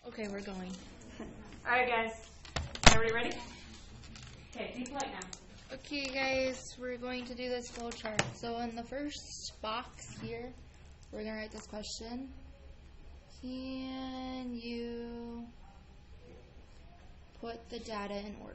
Okay, we're going. All right, guys. Everybody ready? Okay, think light now. Okay, guys, we're going to do this flow chart. So in the first box here, we're going to write this question. Can you put the data in order?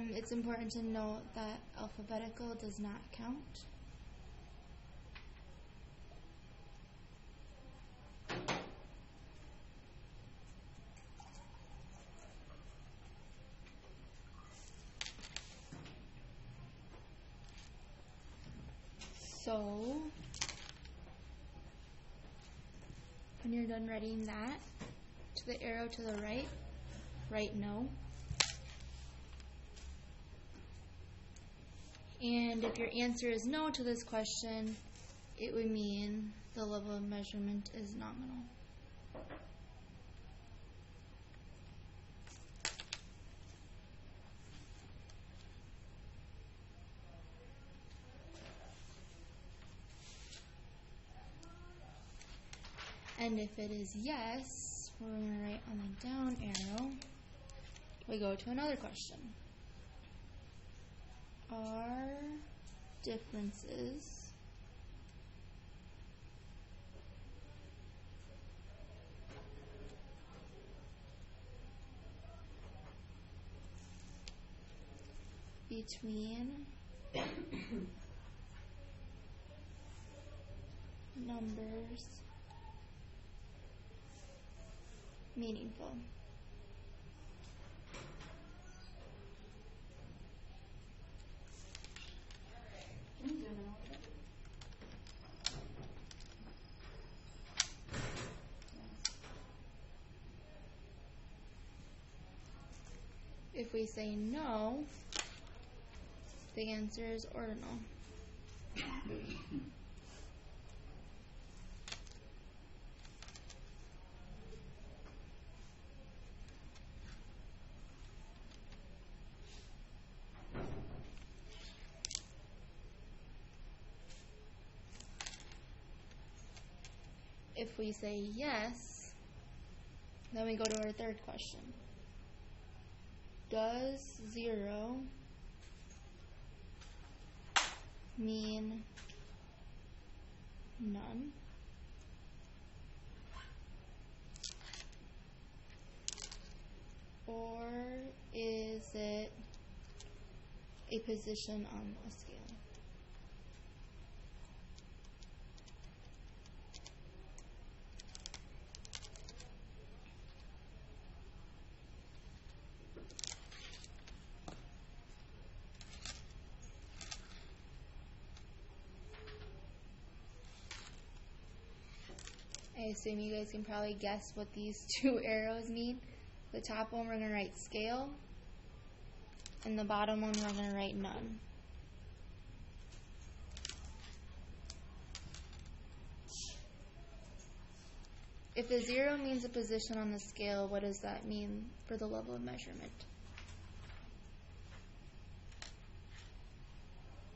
It's important to note that alphabetical does not count. So, when you're done writing that, to the arrow to the right, write no. And if your answer is no to this question, it would mean the level of measurement is nominal. And if it is yes, we're going to write on the down arrow. We go to another question. Are differences between numbers meaningful? If we say no, the answer is ordinal. If we say yes, then we go to our third question. Does 0 mean none? Or is it a position on a scale? I assume you guys can probably guess what these two arrows mean. The top one we're going to write scale, and the bottom one we're going to write none. If the 0 means a position on the scale, what does that mean for the level of measurement?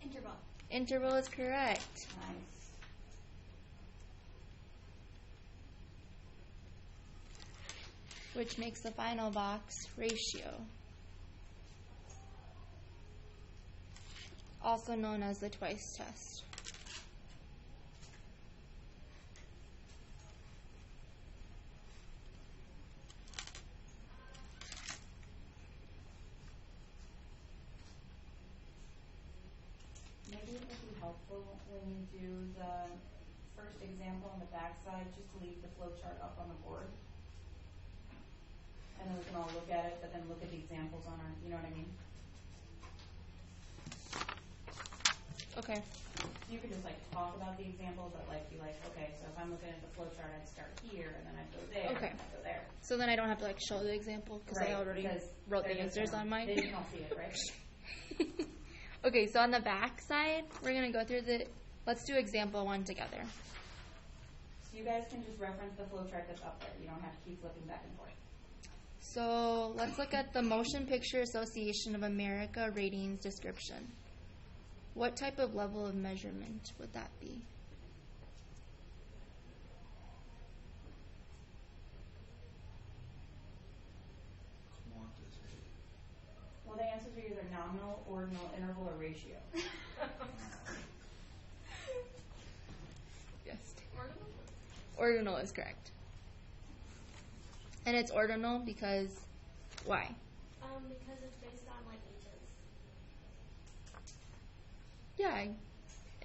Interval. Interval is correct. Nice. Which makes the final box ratio, also known as the twice test. Maybe it would be helpful when you do the first example on the back side, just to leave the flow chart up on the board. And then we can all look at it, but then look at the examples on our, you know what I mean? Okay. You can just like talk about the example, but like be like, okay, so if I'm looking at the flow chart, I'd start here, and then I'd go there, Okay. and I'd go there. So then I don't have to like show the example because I already wrote the answers on mine. They don't see it, right? Okay, so on the back side, we're going to go through let's do example 1 together. So you guys can just reference the flow chart that's up there. You don't have to keep flipping back and forth. So let's look at the Motion Picture Association of America ratings description. What type of level of measurement would that be? Well, the answers are either nominal, ordinal, interval, or ratio. Yes. Ordinal is correct. And it's ordinal because why? Because it's based on like ages. Yeah, I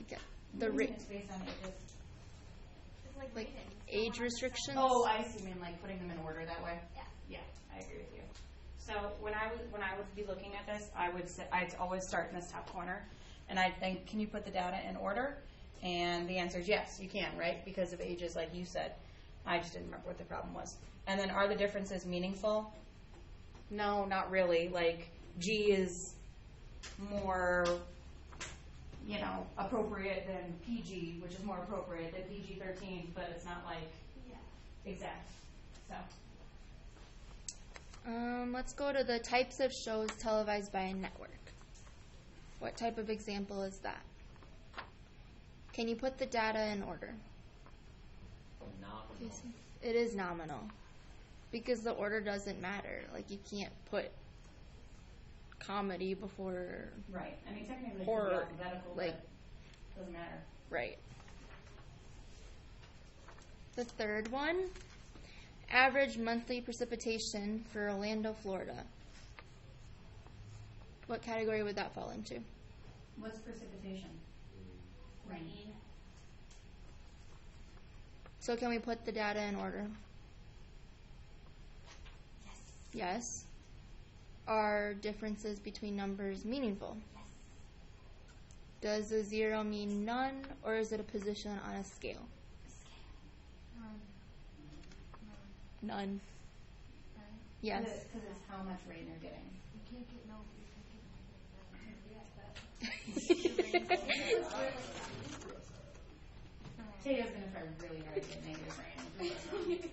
get the What do you rate. mean it's based on ages. It's like, Like ratings. age restrictions. Oh, I see. You mean like putting them in order that way? Yeah. Yeah, I agree with you. So when I would be looking at this, I'd always start in this top corner, and I'd think, can you put the data in order? And the answer is yes, you can, right? Because of ages, like you said. I just didn't remember what the problem was. And then, are the differences meaningful? No, not really. Like G is more, appropriate than PG, which is more appropriate than PG-13, but it's not like exact. So. Let's go to the types of shows televised by a network. What type of example is that? Can you put the data in order? Nominal. It is nominal. Because the order doesn't matter. Like, you can't put comedy before Right. I mean, technically it could be horror. alphabetical, Like, but doesn't matter. right. The third one, average monthly precipitation for Orlando, Florida. What category would that fall into? What's precipitation? Rain. So can we put the data in order? Yes. Yes. Are differences between numbers meaningful? Yes. Does a 0 mean none, or is it a position on a scale? None. Yes. Because it's how much rain you're getting. You can't get no. Tato's going to try really hard to get negative rain.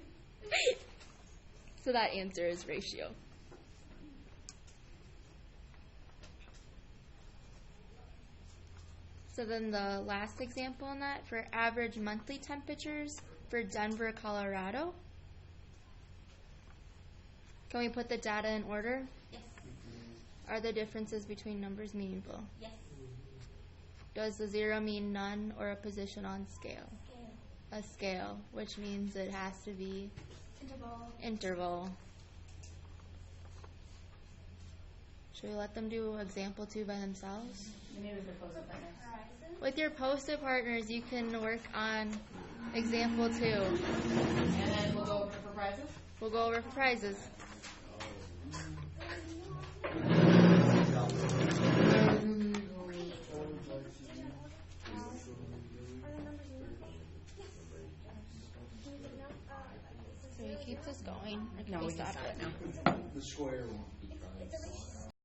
So that answer is ratio. So then the last example on that, for average monthly temperatures for Denver, Colorado. Can we put the data in order? Yes. Are the differences between numbers meaningful? Yes. Does the 0 mean none, or a position on scale? Scale. A scale, which means it has to be interval. Should we let them do example 2 by themselves? Maybe with the post-it partners. With your post-it partners, you can work on example 2. And then we'll go over for prizes. We'll go over for prizes. So we keep this going. Or can No, we we can stop stop it? it now. The square won't be trying.